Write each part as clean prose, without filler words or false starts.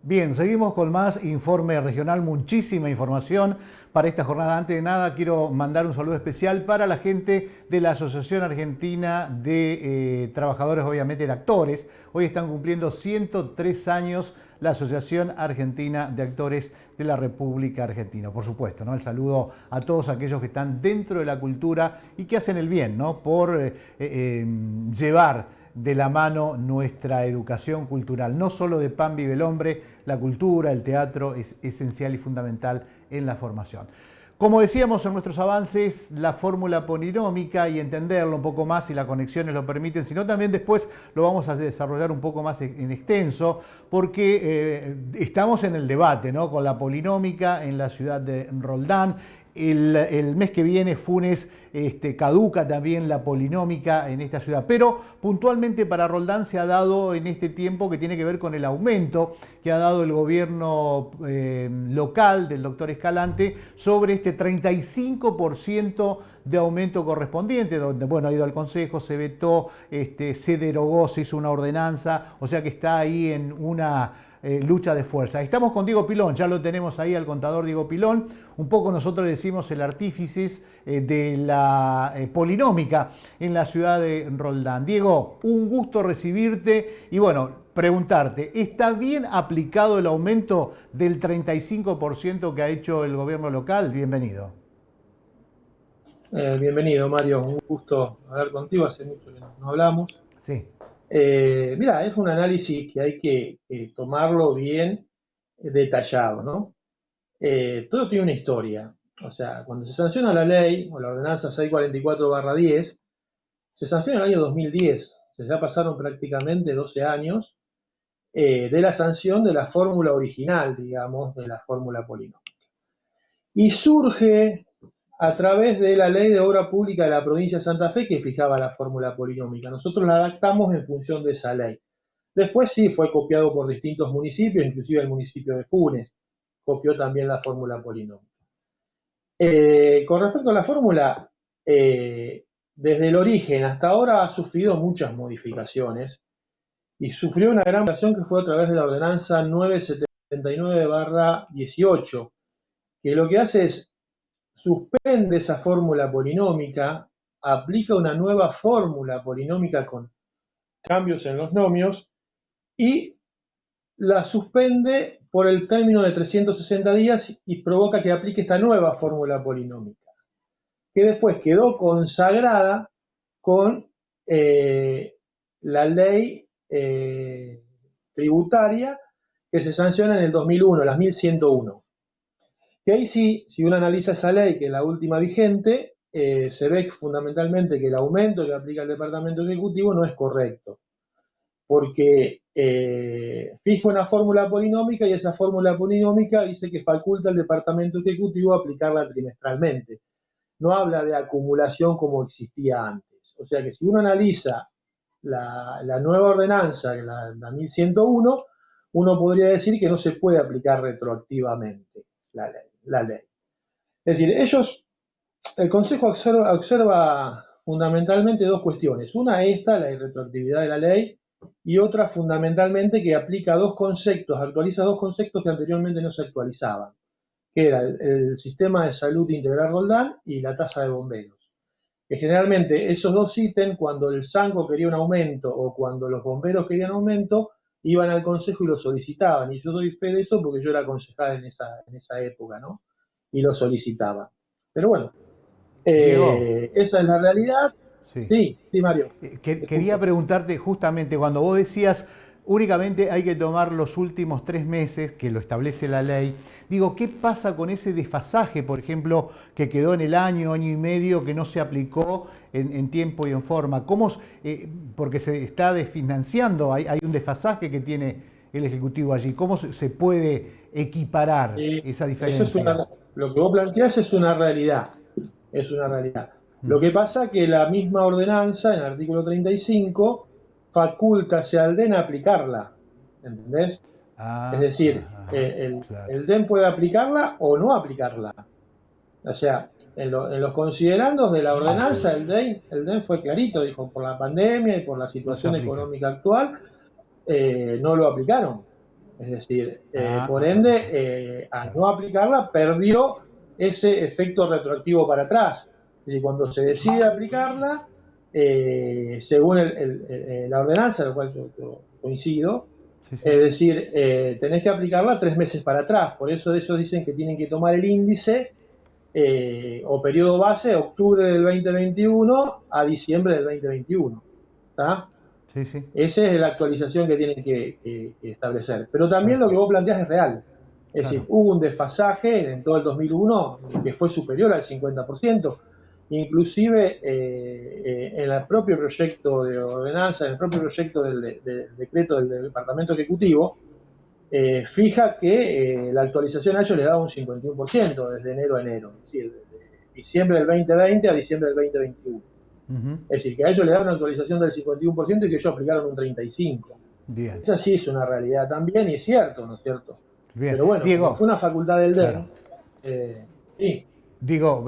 Bien, seguimos con más informe regional, muchísima información para esta jornada. Antes de nada, quiero mandar un saludo especial para la gente de la Asociación Argentina de Trabajadores, obviamente de Actores. Hoy están cumpliendo 103 años la Asociación Argentina de Actores de la República Argentina. Por supuesto, ¿no? El saludo a todos aquellos que están dentro de la cultura y que hacen el bien, ¿no? Por llevar de la mano nuestra educación cultural. No solo de pan vive el hombre, la cultura, el teatro es esencial y fundamental en la formación. Como decíamos en nuestros avances, la fórmula polinómica y entenderlo un poco más si las conexiones lo permiten, sino también después lo vamos a desarrollar un poco más en extenso, porque estamos en el debate, ¿no? Con la polinómica en la ciudad de Roldán. El mes que viene Funes caduca también la polinómica en esta ciudad, pero puntualmente para Roldán se ha dado en este tiempo que tiene que ver con el aumento que ha dado el gobierno local del doctor Escalante sobre este 35% de aumento correspondiente, donde bueno, ha ido al Consejo, se vetó, se derogó, se hizo una ordenanza, o sea que está ahí en una lucha de fuerza. Estamos con Diego Pilón, ya lo tenemos ahí al contador Diego Pilón, un poco nosotros decimos el artífice de la polinómica en la ciudad de Roldán. Diego, un gusto recibirte y bueno, preguntarte, ¿está bien aplicado el aumento del 35% que ha hecho el gobierno local? Bienvenido. Bienvenido, Mario. Un gusto hablar contigo. Hace mucho que no hablamos. Sí. Mira, es un análisis que hay que tomarlo bien detallado, ¿no? Todo tiene una historia. O sea, cuando se sanciona la ley o la ordenanza 644/10, se sanciona en el año 2010. O sea, ya pasaron prácticamente 12 años de la sanción de la fórmula original, digamos, de la fórmula polinómica. Y surge a través de la Ley de Obra Pública de la provincia de Santa Fe que fijaba la fórmula polinómica. Nosotros la adaptamos en función de esa ley. Después sí fue copiado por distintos municipios, inclusive el municipio de Funes copió también la fórmula polinómica. Con respecto a la fórmula, desde el origen hasta ahora ha sufrido muchas modificaciones y sufrió una gran modificación que fue a través de la ordenanza 979/18, que lo que hace es suspende esa fórmula polinómica, aplica una nueva fórmula polinómica con cambios en los nomios y la suspende por el término de 360 días y provoca que aplique esta nueva fórmula polinómica, que después quedó consagrada con la ley tributaria que se sanciona en el 2001, las 1101. Que ahí sí, si uno analiza esa ley, que es la última vigente, se ve fundamentalmente que el aumento que aplica el Departamento Ejecutivo no es correcto, porque fija una fórmula polinómica y esa fórmula polinómica dice que faculta al Departamento Ejecutivo a aplicarla trimestralmente. No habla de acumulación como existía antes. O sea que si uno analiza la nueva ordenanza, la 1101, uno podría decir que no se puede aplicar retroactivamente la ley. Es decir, el Consejo observa fundamentalmente dos cuestiones. Una, esta, la irretroactividad de la ley, y otra, fundamentalmente, que aplica dos conceptos, actualiza dos conceptos que anteriormente no se actualizaban, que era el sistema de salud integral Roldán y la tasa de bomberos. Que generalmente esos dos ítems, cuando el SANCO quería un aumento o cuando los bomberos querían aumento, iban al Consejo y lo solicitaban. Y yo doy fe de eso porque yo era concejal en esa época, ¿no? Y lo solicitaba. Pero bueno, Diego, esa es la realidad. sí. Sí, sí, Mario, te Quería escucho. preguntarte justamente cuando vos decías únicamente hay que tomar los últimos 3 meses, que lo establece la ley, digo, ¿qué pasa con ese desfasaje, por ejemplo, que quedó en el año, año y medio, que no se aplicó en tiempo y en forma? Porque se está desfinanciando, hay un desfasaje que tiene el Ejecutivo allí. ¿Cómo se puede equiparar esa Eso es diferencia? lo que vos planteás es una realidad. Es una realidad. Mm. Lo que pasa es que la misma ordenanza, en el artículo 35, faculta al DEN a aplicarla. ¿Entendés? Es Ah, decir, ajá, claro. el DEN puede aplicarla o no aplicarla. O sea, en los considerandos de la Sí, sí. ordenanza, el DEN fue clarito, dijo, por la pandemia y por la No se situación aplica. económica actual, no lo aplicaron. Es decir, por ende, al no aplicarla, perdió ese efecto retroactivo para atrás. Es decir, cuando se decide aplicarla, según la ordenanza, a la cual yo coincido, Sí, sí. es decir, tenés que aplicarla 3 meses para atrás. Por eso ellos dicen que tienen que tomar el índice o periodo base octubre del 2021 a diciembre del 2021. ¿Está? Sí, sí. Esa es la actualización que tienen que establecer. Pero también Claro, lo que vos planteás es real. Es decir, claro. hubo un desfasaje en todo el 2001 que fue superior al 50%. Inclusive en el propio proyecto de ordenanza, en el propio proyecto del decreto del Departamento Ejecutivo, fija que la actualización a ellos les daba un 51% desde enero a enero. Es decir, desde diciembre del 2020 a diciembre del 2021. Ujú. Es decir, que a ellos le dan una actualización del 51% y que ellos aplicaron un 35%. Bien, Esa sí es una realidad también y es cierto, ¿no es cierto? bien. Pero bueno, como Diego, fue una facultad del claro. DEN, sí, Digo,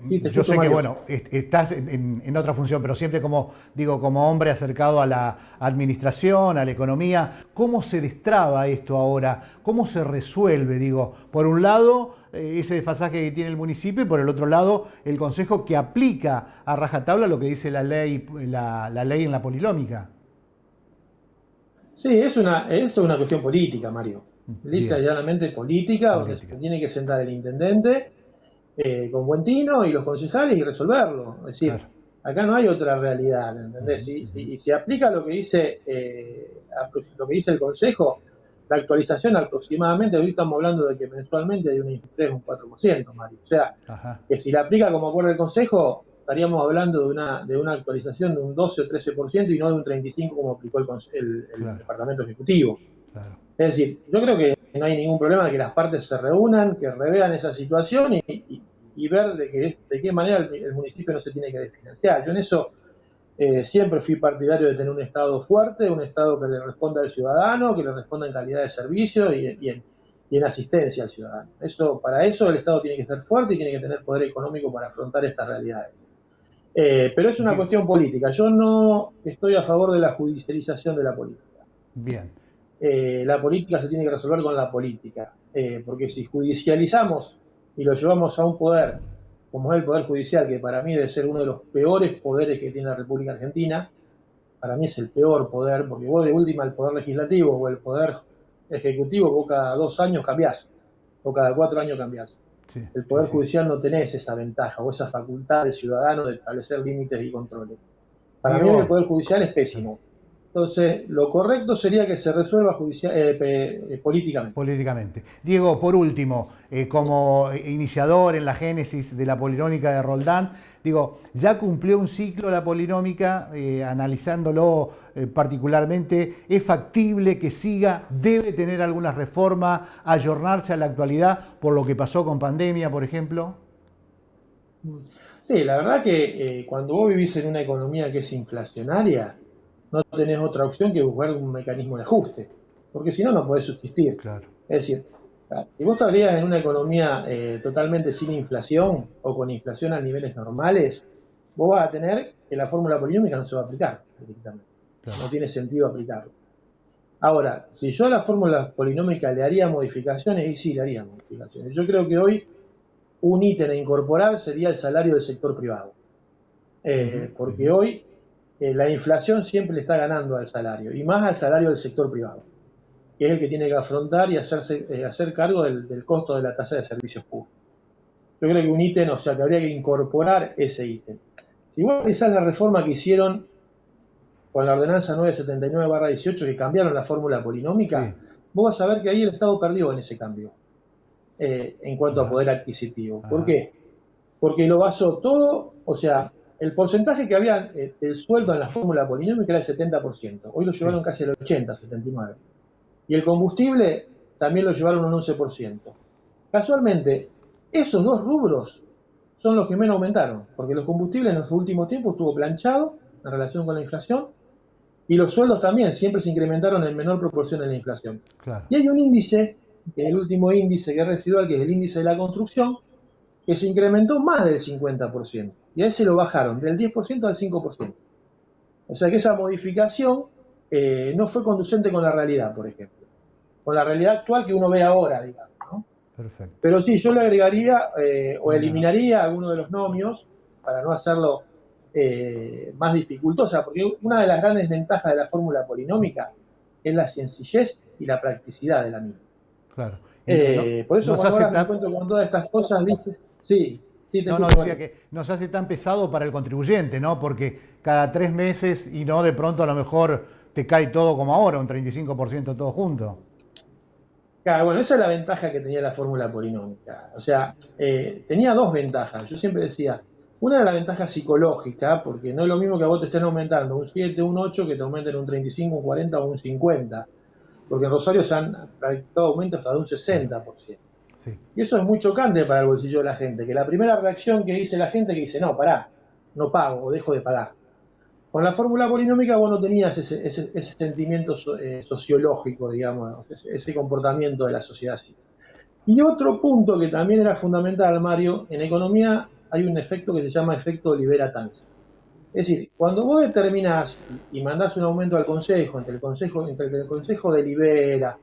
sí, te yo escucho, sé que, Mario. bueno, estás en otra función, pero siempre como, digo, como hombre acercado a la administración, a la economía, ¿cómo se destraba esto ahora? ¿Cómo se resuelve? Digo, por un lado, ese desfasaje que tiene el municipio y por el otro lado, el consejo que aplica a rajatabla lo que dice la ley, la ley en la polinómica. Sí, esto es una cuestión política, Mario. Lisa y Bien, llanamente política, donde se política. tiene que sentar el intendente con buen tino y los concejales y resolverlo. Es decir, Claro. acá no hay otra realidad, ¿entendés? Ujú, ujú. Si se aplica lo que dice el Consejo, la actualización aproximadamente, hoy estamos hablando de que mensualmente hay un 3 o un 4%, Mario. O sea, Ajá, que si la aplica como acuerda el Consejo, estaríamos hablando de una actualización de un 12 o 13% y no de un 35% como aplicó el claro, Departamento Ejecutivo. claro. Es decir, yo creo que no hay ningún problema de que las partes se reúnan, que revean esa situación y ver de qué manera el municipio no se tiene que desfinanciar. Yo en eso siempre fui partidario de tener un Estado fuerte, un Estado que le responda al ciudadano, que le responda en calidad de servicio y en asistencia al ciudadano. Para eso el Estado tiene que ser fuerte y tiene que tener poder económico para afrontar estas realidades. Pero es una Digo, cuestión política. Yo no estoy a favor de la judicialización de la política. bien. La política se tiene que resolver con la política. Porque si judicializamos y lo llevamos a un poder, como es el Poder Judicial, que para mí debe ser uno de los peores poderes que tiene la República Argentina, para mí es el peor poder, porque vos de última el Poder Legislativo o el Poder Ejecutivo, vos cada 2 años cambiás, o cada 4 años cambiás. Sí, El sí, Poder sí. Judicial no tenés esa ventaja o esa facultad del ciudadano de establecer límites y controles. Para mí el Diego, Poder Judicial es pésimo. Entonces, lo correcto sería que se resuelva políticamente. políticamente. Diego, por último, como iniciador en la génesis de la polinómica de Roldán, digo, ya cumplió un ciclo la polinómica, analizándolo particularmente, ¿es factible que siga? ¿Debe tener alguna reforma, ayornarse a la actualidad por lo que pasó con pandemia, por ejemplo? Sí, la verdad que cuando vos vivís en una economía que es inflacionaria, no tenés otra opción que buscar un mecanismo de ajuste, porque si no, no podés subsistir. Claro. Es decir, si vos estarías en una economía totalmente sin inflación o con inflación a niveles normales, vos vas a tener que la fórmula polinómica no se va a aplicar directamente. Claro. No tiene sentido aplicarlo. Ahora, si yo a la fórmula polinómica le haría modificaciones, y sí le haría modificaciones. Yo creo que hoy un ítem a incorporar sería el salario del sector privado. Ujú, Porque ujú. hoy la inflación siempre le está ganando al salario, y más al salario del sector privado, que es el que tiene que afrontar y hacer cargo del costo de la tasa de servicios públicos. Yo creo que un ítem, o sea, que habría que incorporar ese ítem. Si vos analizás la reforma que hicieron con la ordenanza 979/18, que cambiaron la fórmula polinómica, Sí. vos vas a ver que ahí el Estado perdió en ese cambio, en cuanto a Ajá, poder adquisitivo. ¿Por ajá. qué? Porque lo basó todo, o sea, el porcentaje que había del sueldo en la fórmula polinómica era el 70%, hoy lo Sí. llevaron casi al 80, 79%. Y el combustible también lo llevaron un 11%. Casualmente, esos dos rubros son los que menos aumentaron, porque los combustibles en los últimos tiempos estuvo planchado en relación con la inflación, y los sueldos también siempre se incrementaron en menor proporción en la inflación. Claro. Y hay un índice, que es el último índice que es residual, que es el índice de la construcción, que se incrementó más del 50%, y a ese lo bajaron del 10% al 5%. O sea que esa modificación no fue conducente con la realidad, por ejemplo. con la realidad actual que uno ve ahora, digamos, ¿no? Perfecto. Pero sí, yo le agregaría o Una, eliminaría alguno de los nomios para no hacerlo más dificultosa, porque una de las grandes ventajas de la fórmula polinómica es la sencillez y la practicidad de la misma. claro. Y Por eso nos cuando hace ahora me tan, encuentro con todas estas cosas, ¿viste? Sí, sí, te no, no, escucho, decía Mario. que nos hace tan pesado para el contribuyente, ¿no? Porque cada 3 meses y no de pronto a lo mejor te cae todo como ahora, un 35% todo junto. Claro, bueno, esa es la ventaja que tenía la fórmula polinómica. O sea, tenía dos ventajas. Yo siempre decía, una era la ventaja psicológica, porque no es lo mismo que a vos te estén aumentando un 7, un 8, que te aumenten un 35, un 40 o un 50. Porque en Rosario se han practicado aumentos hasta de un Claro, 60%. sí. Y eso es muy chocante para el bolsillo de la gente, que la primera reacción que dice la gente que dice, no, pará, no pago o dejo de pagar. Con la fórmula polinómica vos no tenías ese sentimiento sociológico, digamos, ese comportamiento de la sociedad así. Y otro punto que también era fundamental, Mario, en economía hay un efecto que se llama efecto libera-tanza. Es decir, cuando vos determinás y mandás un aumento al consejo, entre que el consejo delibera,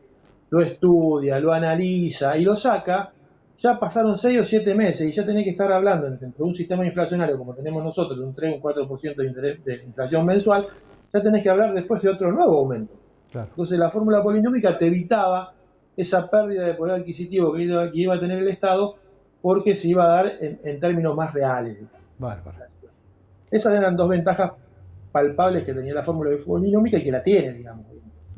lo estudia, lo analiza y lo saca, ya pasaron 6 o 7 meses y ya tenés que estar hablando entre un sistema inflacionario como tenemos nosotros, de un 3 o un 4% de inflación mensual, ya tenés que hablar después de otro nuevo aumento. Claro, Entonces la fórmula polinómica te evitaba esa pérdida de poder adquisitivo que iba a tener el Estado porque se iba a dar en términos más reales. bárbaro. Esas eran dos ventajas palpables que tenía la fórmula polinómica y que la tiene, digamos.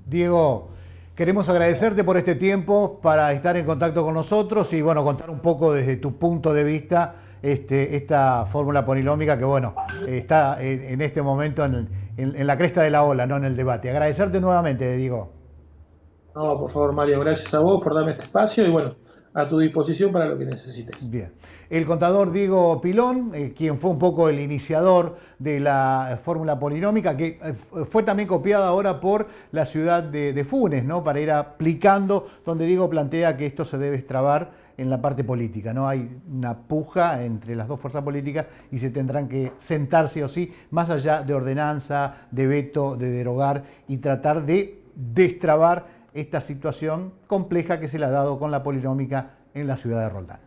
Diego, queremos agradecerte por este tiempo para estar en contacto con nosotros y bueno, contar un poco desde tu punto de vista esta fórmula polinómica que bueno, está en este momento en la cresta de la ola, no en el debate. Agradecerte nuevamente, Diego. No, por favor, Mario, gracias a vos por darme este espacio y bueno, a tu disposición para lo que necesites. Bien. El contador Diego Pilón, quien fue un poco el iniciador de la fórmula polinómica, que fue también copiada ahora por la ciudad de Funes, ¿no? Para ir aplicando, donde Diego plantea que esto se debe extrabar en la parte política, ¿no? Hay una puja entre las dos fuerzas políticas y se tendrán que sentar sí o sí, más allá de ordenanza, de veto, de derogar y tratar de destrabar esta situación compleja que se le ha dado con la polinómica en la ciudad de Roldán.